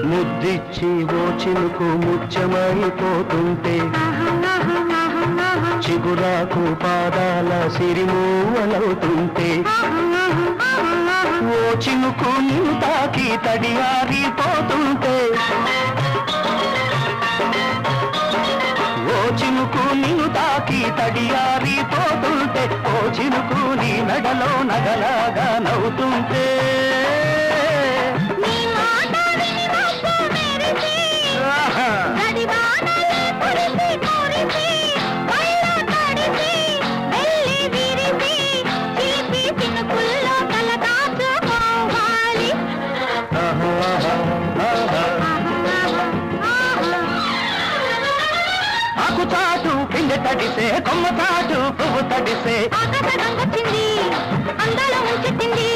ముద్దిచ్చి ఓ చినుకు ముత్యమైపోతుంటే చిగురాకు పాదాల సిరిమూవలవుతుంటే ఓ చినుకు నిన్ను తాకి తడియారిపోతుంటే ఓ చినుకు నిన్ను తాకి తడియారిపోతుంటే ఓ చినుకు నీ మెడలో నగలాగా నవ్వుతుంటే ఆకుచాటు పిండి తడిసే కొమ్మ చాటు పువ్వు తడిసే ఆకాశ గంగొచ్చింది అందాల ముంచెత్తింది